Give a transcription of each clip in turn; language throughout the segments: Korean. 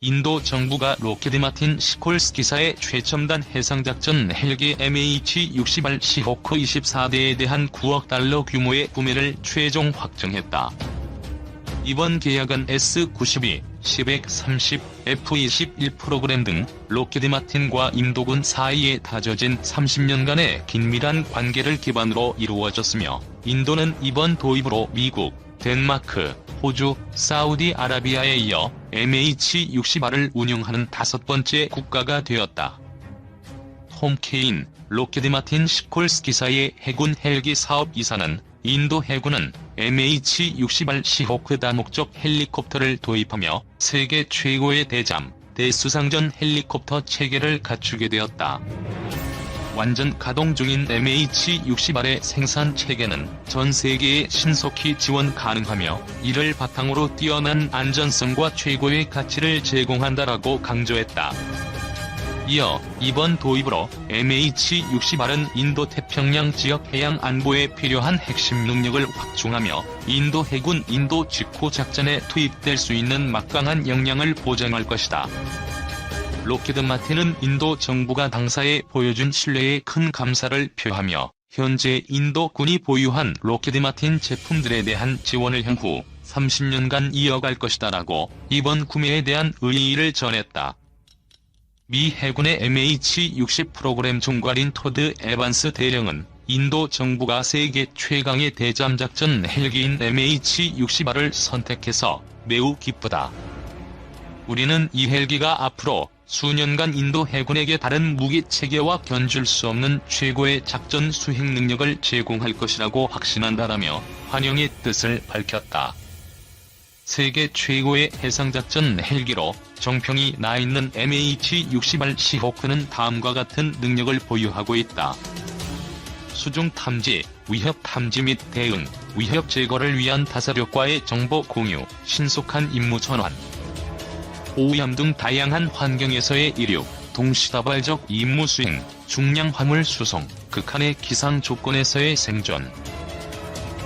인도 정부가 로키드 마틴 시콜스키사의 최첨단 해상작전 헬기 MH-60R 시호크 24대에 대한 9억 달러 규모의 구매를 최종 확정했다. 이번 계약은 S-92, C-130, F-21 프로그램 등 로키드 마틴과 인도군 사이에 다져진 30년간의 긴밀한 관계를 기반으로 이루어졌으며, 인도는 이번 도입으로 미국, 덴마크, 호주, 사우디아라비아에 이어 MH-60R을 운용하는 5번째 국가가 되었다. 톰 케인, 로키드 마틴 시콜스키사의 해군 헬기 사업 이사는 인도 해군은 MH-60R 시호크 다목적 헬리콥터를 도입하며 세계 최고의 대잠, 대수상전 헬리콥터 체계를 갖추게 되었다. 완전 가동 중인 MH-60R의 생산 체계는 전 세계에 신속히 지원 가능하며, 이를 바탕으로 뛰어난 안전성과 최고의 가치를 제공한다라고 강조했다. 이어 이번 도입으로 MH-60R은 인도 태평양 지역 해양 안보에 필요한 핵심 능력을 확충하며 인도 해군 인도 직후 작전에 투입될 수 있는 막강한 역량을 보장할 것이다. 로키드 마틴은 인도 정부가 당사에 보여준 신뢰에 큰 감사를 표하며, 현재 인도군이 보유한 로키드 마틴 제품들에 대한 지원을 향후 30년간 이어갈 것이다라고 이번 구매에 대한 의의를 전했다. 미 해군의 MH-60 프로그램 총괄인 토드 에반스 대령은 인도 정부가 세계 최강의 대잠 작전 헬기인 MH-60R을 선택해서 매우 기쁘다. 우리는 이 헬기가 앞으로 수년간 인도 해군에게 다른 무기 체계와 견줄 수 없는 최고의 작전 수행 능력을 제공할 것이라고 확신한다라며 환영의 뜻을 밝혔다. 세계 최고의 해상작전 헬기로 정평이 나 있는 MH-60R 시호크는 다음과 같은 능력을 보유하고 있다. 수중 탐지, 위협 탐지 및 대응, 위협 제거를 위한 타사력과의 정보 공유, 신속한 임무 전환, 오염 등 다양한 환경에서의 이륙, 동시다발적 임무 수행, 중량 화물 수송, 극한의 기상 조건에서의 생존.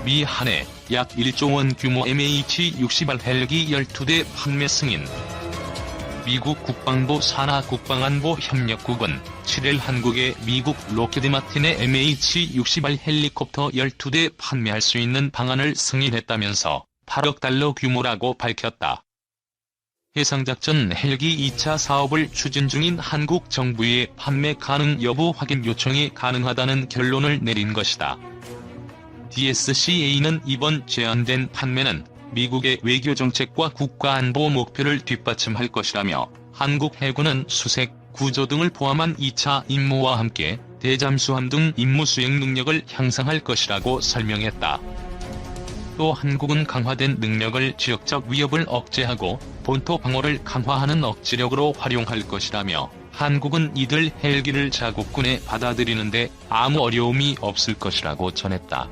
미 한 해 약 1조 원 규모 MH-60R 헬기 12대 판매 승인. 미국 국방부 산하 국방안보 협력국은 7일 한국에 미국 로키드 마틴의 MH-60R 헬리콥터 12대 판매할 수 있는 방안을 승인했다면서 8억 달러 규모라고 밝혔다. 해상작전 헬기 2차 사업을 추진 중인 한국 정부의 판매 가능 여부 확인 요청이 가능하다는 결론을 내린 것이다. DSCA는 이번 제안된 판매는 미국의 외교정책과 국가안보 목표를 뒷받침할 것이라며, 한국 해군은 수색, 구조 등을 포함한 2차 임무와 함께 대잠수함 등 임무 수행 능력을 향상할 것이라고 설명했다. 또 한국은 강화된 능력을 지역적 위협을 억제하고 본토 방어를 강화하는 억지력으로 활용할 것이라며, 한국은 이들 헬기를 자국군에 받아들이는데 아무 어려움이 없을 것이라고 전했다.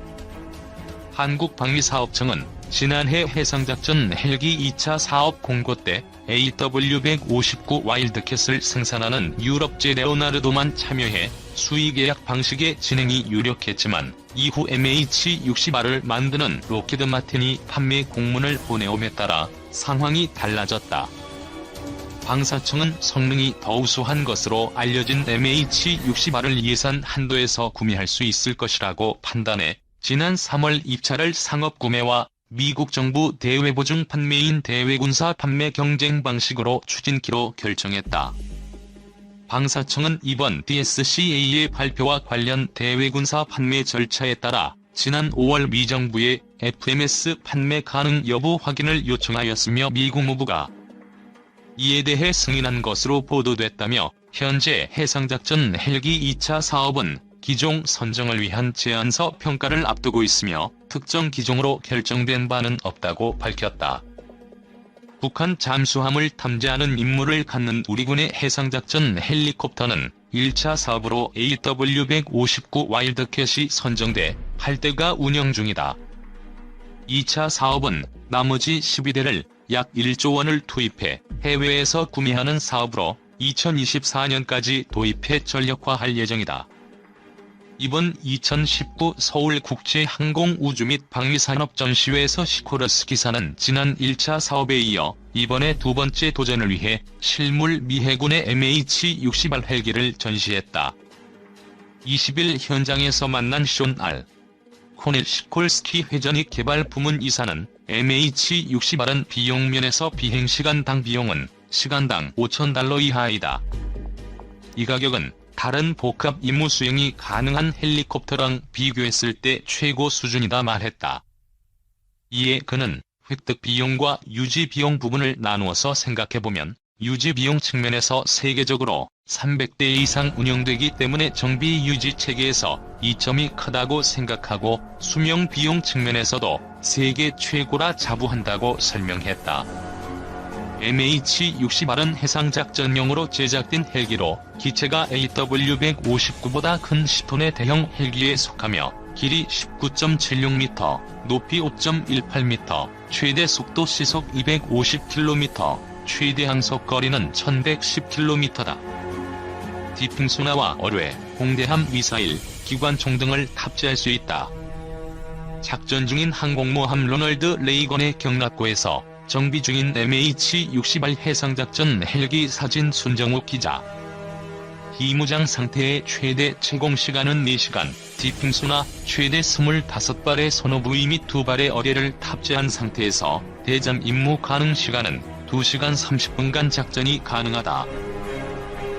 한국방위사업청은 지난해 해상작전 헬기 2차 사업 공고 때 AW159 와일드캣을 생산하는 유럽제 레오나르도만 참여해 수의계약 방식의 진행이 유력했지만, 이후 MH-60R을 만드는 로키드 마틴이 판매 공문을 보내옴에 따라 상황이 달라졌다. 방사청은 성능이 더 우수한 것으로 알려진 MH-60R을 예산 한도에서 구매할 수 있을 것이라고 판단해 지난 3월 입찰을 상업구매와 미국 정부 대외보증 판매인 대외군사 판매 경쟁 방식으로 추진키로 결정했다. 방사청은 이번 DSCA의 발표와 관련 대외군사 판매 절차에 따라 지난 5월 미 정부에 FMS 판매 가능 여부 확인을 요청하였으며, 미 국무부가 이에 대해 승인한 것으로 보도됐다며, 현재 해상작전 헬기 2차 사업은 기종 선정을 위한 제안서 평가를 앞두고 있으며 특정 기종으로 결정된 바는 없다고 밝혔다. 북한 잠수함을 탐지하는 임무를 갖는 우리군의 해상작전 헬리콥터는 1차 사업으로 AW159 와일드캣이 선정돼 8대가 운영 중이다. 2차 사업은 나머지 12대를 약 1조 원을 투입해 해외에서 구매하는 사업으로 2024년까지 도입해 전력화할 예정이다. 이번 2019 서울국제항공우주 및 방위산업전시회에서 시코러스 기사는 지난 1차 사업에 이어 이번에 두 번째 도전을 위해 실물 미 해군의 MH-60R 헬기를 전시했다. 20일 현장에서 만난 숀 R. 코넬 시콜스키 회전익 개발 부문 이사는 MH-60R은 비용 면에서 비행시간당 비용은 시간당 $5,000 이하이다. 이 가격은 다른 복합 임무 수행이 가능한 헬리콥터랑 비교했을 때 최고 수준이다 말했다. 이에 그는 획득 비용과 유지 비용 부분을 나누어서 생각해보면 유지 비용 측면에서 세계적으로 300대 이상 운영되기 때문에 정비 유지 체계에서 이점이 크다고 생각하고 수명 비용 측면에서도 세계 최고라 자부한다고 설명했다. MH-60R은 해상작전용으로 제작된 헬기로 기체가 AW159보다 큰 10톤의 대형 헬기에 속하며 길이 19.76m, 높이 5.18m, 최대 속도 시속 250km, 최대 항속거리는 1110km다. 디핑소나와 어뢰, 공대함 미사일, 기관총 등을 탑재할 수 있다. 작전 중인 항공모함 로널드 레이건의 경락고에서 정비 중인 MH-60R 해상작전 헬기 사진 순정욱 기자. 비무장 상태의 최대 채공시간은 4시간, 디핑소나 최대 25발의 소노부위 및 2발의 어뢰를 탑재한 상태에서 대잠 임무 가능 시간은 2시간 30분간 작전이 가능하다.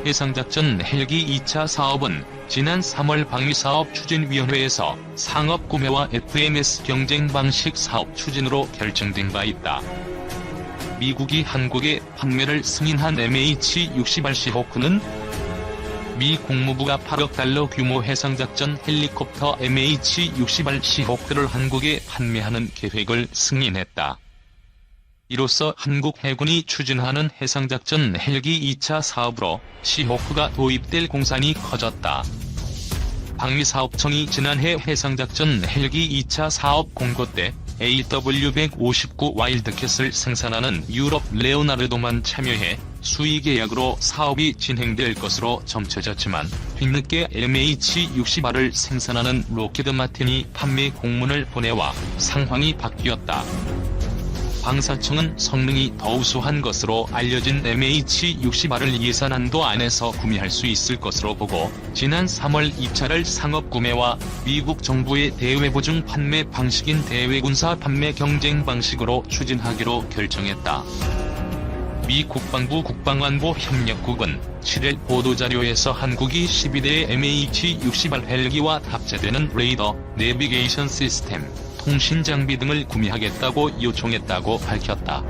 해상작전 헬기 2차 사업은 지난 3월 방위사업추진위원회에서 상업구매와 FMS 경쟁 방식 사업 추진으로 결정된 바 있다. 미국이 한국에 판매를 승인한 MH-60R 시호크는 미 국무부가 $8억 규모 해상작전 헬리콥터 MH-60R 시호크를 한국에 판매하는 계획을 승인했다. 이로써 한국 해군이 추진하는 해상작전 헬기 2차 사업으로 시호크가 도입될 공산이 커졌다. 방위사업청이 지난해 해상작전 헬기 2차 사업 공고 때 AW159 와일드캣을 생산하는 유럽 레오나르도만 참여해 수의계약으로 사업이 진행될 것으로 점쳐졌지만 뒤늦게 MH-60R을 생산하는 록히드 마틴이 판매 공문을 보내와 상황이 바뀌었다. 방사청은 성능이 더 우수한 것으로 알려진 MH-60R을 예산안도 안에서 구매할 수 있을 것으로 보고 지난 3월 입찰을 상업구매와 미국 정부의 대외보증 판매 방식인 대외군사 판매 경쟁 방식으로 추진하기로 결정했다. 미 국방부 국방안보협력국은 7일 보도자료에서 한국이 12대의 MH-60R 헬기와 탑재되는 레이더, 내비게이션 시스템, 통신장비 등을 구매하겠다고 요청했다고 밝혔다.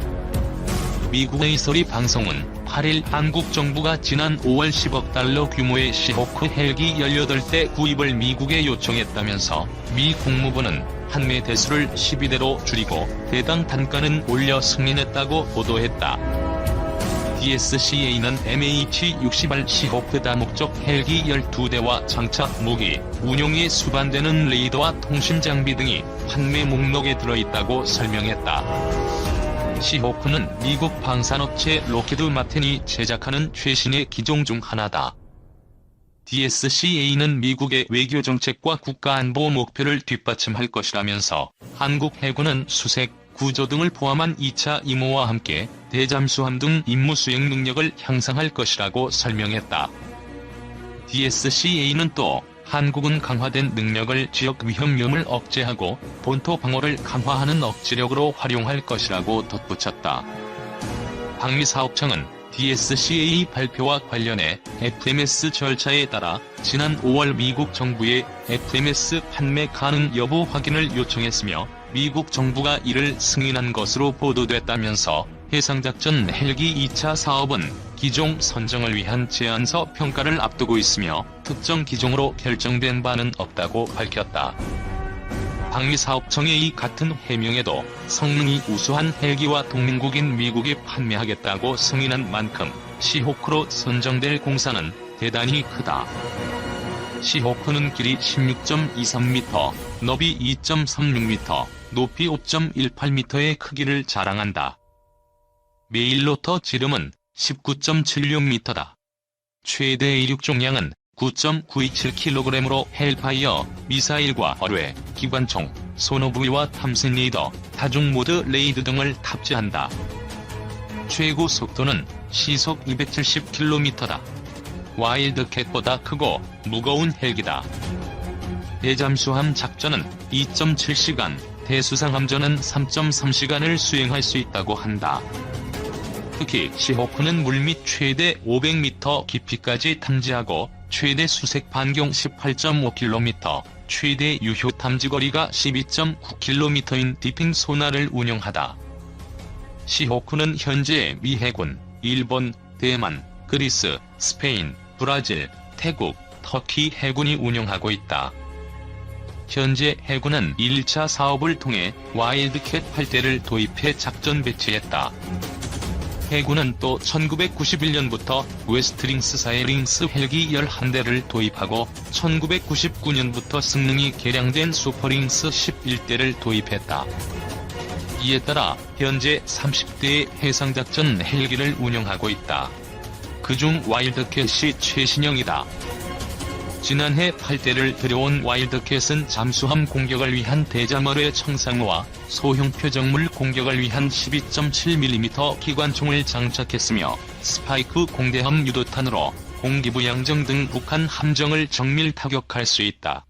미국의 소리 방송은 8일 한국 정부가 지난 5월 $10억 규모의 시호크 헬기 18대 구입을 미국에 요청했다면서 미 국무부는 판매 대수를 12대로 줄이고 대당 단가는 올려 승인했다고 보도했다. DSCA는 MH-60R 시호크 다목적 헬기 12대와 장착 무기, 운용에 수반되는 레이더와 통신장비 등이 판매 목록에 들어있다고 설명했다. 시호크는 미국 방산업체 록히드 마틴이 제작하는 최신의 기종 중 하나다. DSCA는 미국의 외교정책과 국가안보 목표를 뒷받침할 것이라면서 한국 해군은 수색, 구조 등을 포함한 2차 임무와 함께 대잠수함 등 임무 수행 능력을 향상할 것이라고 설명했다. DSCA는 또 한국은 강화된 능력을 지역 위험을 억제하고 본토 방어를 강화하는 억지력으로 활용할 것이라고 덧붙였다. 방위사업청은 DSCA 발표와 관련해 FMS 절차에 따라 지난 5월 미국 정부에 FMS 판매 가능 여부 확인을 요청했으며 미국 정부가 이를 승인한 것으로 보도됐다면서 해상작전 헬기 2차 사업은 기종 선정을 위한 제안서 평가를 앞두고 있으며 특정 기종으로 결정된 바는 없다고 밝혔다. 방위사업청의 이 같은 해명에도 성능이 우수한 헬기와 동맹국인 미국에 판매하겠다고 승인한 만큼 시호크로 선정될 공사는 대단히 크다. 시호크는 길이 16.23m, 너비 2.36m, 높이 5.18m의 크기를 자랑한다. 메일로터 지름은 19.76m다. 최대 이륙重量은 9.927kg으로 헬파이어, 미사일과 어뢰, 기관총, 소노부이와 탐색 레이더, 다중 모드 레이드 등을 탑재한다. 최고 속도는 시속 270km다. 와일드캣보다 크고 무거운 헬기다. 대잠수함 작전은 2.7시간, 대수상함전은 3.3시간을 수행할 수 있다고 한다. 특히 시호크는 물밑 최대 500m 깊이까지 탐지하고 최대 수색 반경 18.5km, 최대 유효 탐지거리가 12.9km인 디핑 소나를 운영하다. 시호크는 현재 미 해군, 일본, 대만, 그리스, 스페인, 브라질, 태국, 터키 해군이 운영하고 있다. 현재 해군은 1차 사업을 통해 와일드캣 8대를 도입해 작전 배치했다. 해군은 또 1991년부터 웨스트링스사의 링스 헬기 11대를 도입하고 1999년부터 성능이 개량된 슈퍼링스 11대를 도입했다. 이에 따라 현재 30대의 해상작전 헬기를 운영하고 있다. 그중 와일드캣이 최신형이다. 지난해 8대를 들여온 와일드캣은 잠수함 공격을 위한 대잠어뢰 청상호와 소형 표적물 공격을 위한 12.7mm 기관총을 장착했으며 스파이크 공대함 유도탄으로 공기부양정 등 북한 함정을 정밀 타격할 수 있다.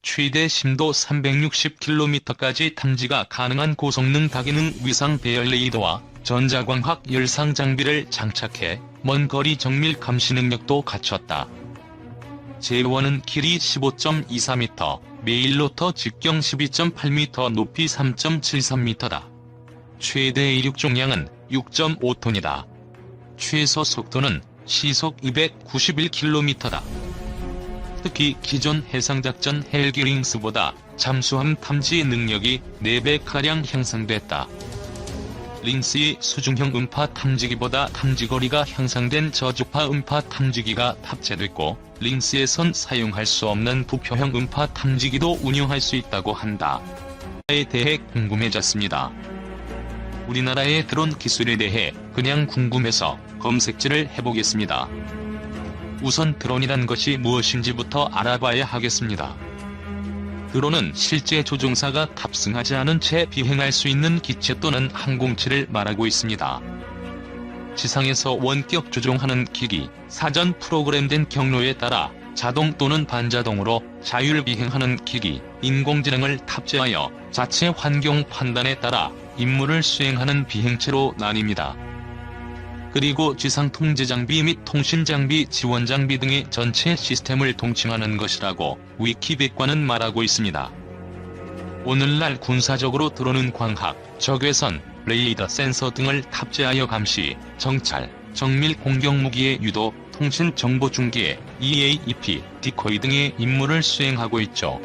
최대 심도 360km까지 탐지가 가능한 고성능 다기능 위상 배열 레이더와 전자광학 열상 장비를 장착해 먼 거리 정밀 감시 능력도 갖췄다. 제1은 길이 15.24m, 메일로터 직경 12.8m, 높이 3.73m다. 최대 이륙重量은 6.5톤이다. 최소 속도는 시속 291km다. 특히 기존 해상작전 헬기 링스보다 잠수함 탐지 능력이 4배가량 향상됐다. 링스의 수중형 음파 탐지기보다 탐지거리가 향상된 저주파 음파 탐지기가 탑재됐고, 링스에선 사용할 수 없는 부표형 음파 탐지기도 운용할 수 있다고 한다. 에 대해 궁금해졌습니다. 우리나라의 드론 기술에 대해 그냥 궁금해서 검색질을 해보겠습니다. 우선 드론이란 것이 무엇인지부터 알아봐야 하겠습니다. 드론은 실제 조종사가 탑승하지 않은 채 비행할 수 있는 기체 또는 항공체를 말하고 있습니다. 지상에서 원격 조종하는 기기, 사전 프로그램된 경로에 따라 자동 또는 반자동으로 자율 비행하는 기기, 인공지능을 탑재하여 자체 환경 판단에 따라 임무를 수행하는 비행체로 나뉩니다. 그리고 지상 통제 장비 및 통신 장비, 지원 장비 등의 전체 시스템을 동칭하는 것이라고 위키백과는 말하고 있습니다. 오늘날 군사적으로 드론은 광학, 적외선, 레이더 센서 등을 탑재하여 감시, 정찰, 정밀 공격 무기의 유도, 통신 정보 중계, EAP, 디코이 등의 임무를 수행하고 있죠.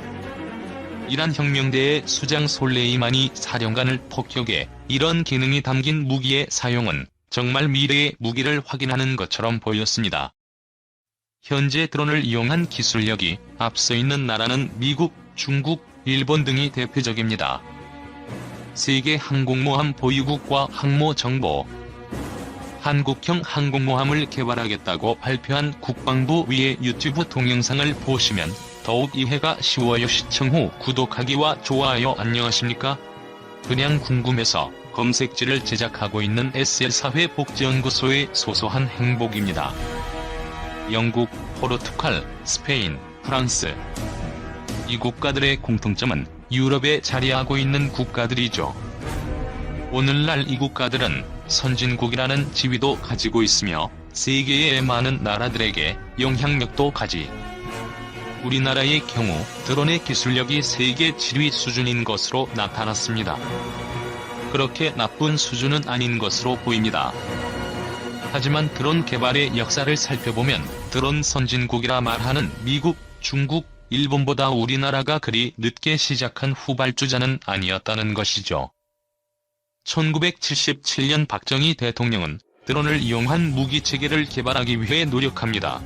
이란 혁명대의 수장 솔레이마니 사령관을 폭격해 이런 기능이 담긴 무기의 사용은 정말 미래의 무기를 확인하는 것처럼 보였습니다. 현재 드론을 이용한 기술력이 앞서 있는 나라는 미국, 중국, 일본 등이 대표적입니다. 세계 항공모함 보유국과 항모정보, 한국형 항공모함을 개발하겠다고 발표한 국방부 위의 유튜브 동영상을 보시면 더욱 이해가 쉬워요. 시청 후 구독하기와 좋아요. 안녕하십니까? 그냥 궁금해서 검색지를 제작하고 있는 SL사회복지연구소의 소소한 행복입니다. 영국, 포르투갈, 스페인, 프랑스. 이 국가들의 공통점은 유럽에 자리하고 있는 국가들이죠. 오늘날 이 국가들은 선진국이라는 지위도 가지고 있으며 세계의 많은 나라들에게 영향력도 가지. 우리나라의 경우 드론의 기술력이 세계 7위 수준인 것으로 나타났습니다. 그렇게 나쁜 수준은 아닌 것으로 보입니다. 하지만 드론 개발의 역사를 살펴보면 드론 선진국이라 말하는 미국, 중국, 일본보다 우리나라가 그리 늦게 시작한 후발주자는 아니었다는 것이죠. 1977년 박정희 대통령은 드론을 이용한 무기체계를 개발하기 위해 노력합니다.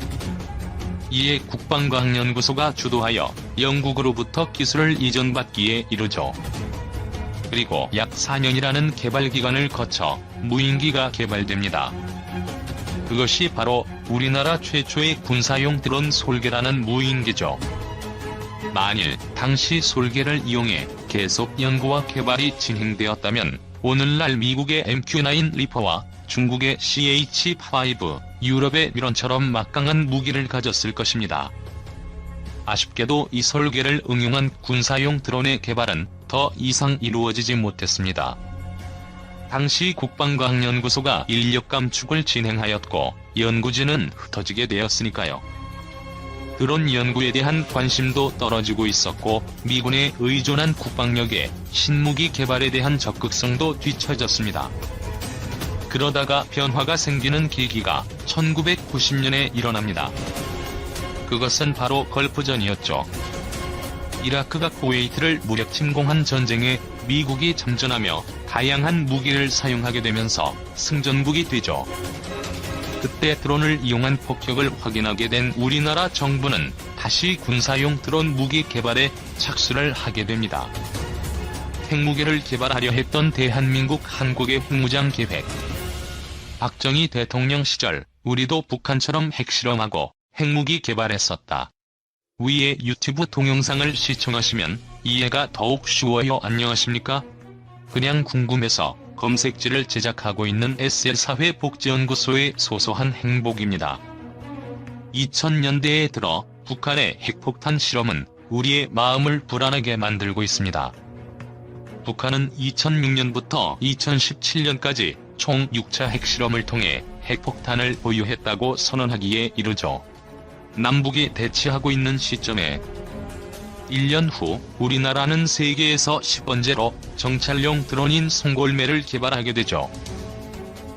이에 국방과학연구소가 주도하여 영국으로부터 기술을 이전받기에 이르죠. 그리고 약 4년이라는 개발 기간을 거쳐 무인기가 개발됩니다. 그것이 바로 우리나라 최초의 군사용 드론 솔개라는 무인기죠. 만일 당시 솔개를 이용해 계속 연구와 개발이 진행되었다면 오늘날 미국의 MQ-9 리퍼와 중국의 CH-5, 유럽의 미런처럼 막강한 무기를 가졌을 것입니다. 아쉽게도 이 솔개를 응용한 군사용 드론의 개발은 더 이상 이루어지지 못했습니다. 당시 국방과학연구소가 인력 감축을 진행하였고 연구진은 흩어지게 되었으니까요. 드론 연구에 대한 관심도 떨어지고 있었고 미군에 의존한 국방력에 신무기 개발에 대한 적극성도 뒤처졌습니다. 그러다가 변화가 생기는 계기가 1990년에 일어납니다. 그것은 바로 걸프전이었죠. 이라크가 쿠웨이트를 무력 침공한 전쟁에 미국이 참전하며 다양한 무기를 사용하게 되면서 승전국이 되죠. 그때 드론을 이용한 폭격을 확인하게 된 우리나라 정부는 다시 군사용 드론 무기 개발에 착수를 하게 됩니다. 핵무기를 개발하려 했던 대한민국 한국의 핵무장 계획. 박정희 대통령 시절 우리도 북한처럼 핵실험하고 핵무기 개발했었다. 위의 유튜브 동영상을 시청하시면 이해가 더욱 쉬워요. 안녕하십니까? 그냥 궁금해서 검색지를 제작하고 있는 SL사회복지연구소의 소소한 행복입니다. 2000년대에 들어 북한의 핵폭탄 실험은 우리의 마음을 불안하게 만들고 있습니다. 북한은 2006년부터 2017년까지 총 6차 핵실험을 통해 핵폭탄을 보유했다고 선언하기에 이르죠. 남북이 대치하고 있는 시점에 1년 후 우리나라는 세계에서 10번째로 정찰용 드론인 송골매를 개발하게 되죠.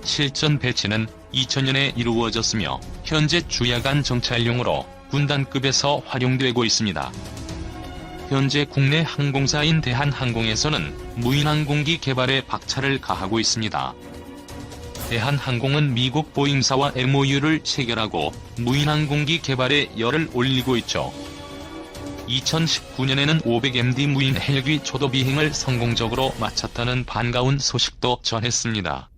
실전 배치는 2000년에 이루어졌으며 현재 주야간 정찰용으로 군단급에서 활용되고 있습니다. 현재 국내 항공사인 대한항공에서는 무인항공기 개발에 박차를 가하고 있습니다. 대한항공은 미국 보잉사와 MOU를 체결하고 무인항공기 개발에 열을 올리고 있죠. 2019년에는 500MD 무인 헬기 초도 비행을 성공적으로 마쳤다는 반가운 소식도 전했습니다.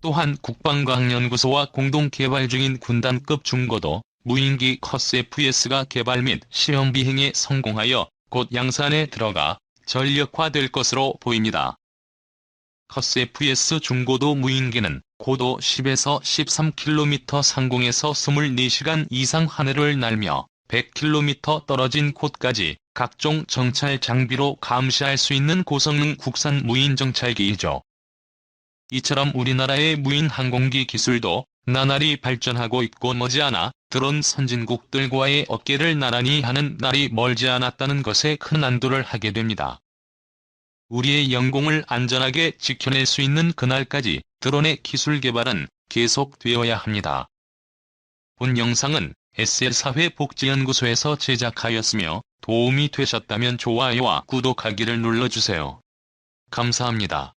또한 국방과학연구소와 공동 개발 중인 군단급 중고도 무인기 커스-FS가 개발 및 시험 비행에 성공하여 곧 양산에 들어가 전력화될 것으로 보입니다. 커스-FS 중고도 무인기는 고도 10에서 13km 상공에서 24시간 이상 하늘을 날며 100km 떨어진 곳까지 각종 정찰 장비로 감시할 수 있는 고성능 국산 무인 정찰기이죠. 이처럼 우리나라의 무인 항공기 기술도 나날이 발전하고 있고 머지않아 드론 선진국들과의 어깨를 나란히 하는 날이 멀지 않았다는 것에 큰 안도를 하게 됩니다. 우리의 영공을 안전하게 지켜낼 수 있는 그날까지 드론의 기술 개발은 계속되어야 합니다. 본 영상은 SL사회복지연구소에서 제작하였으며 도움이 되셨다면 좋아요와 구독하기를 눌러주세요. 감사합니다.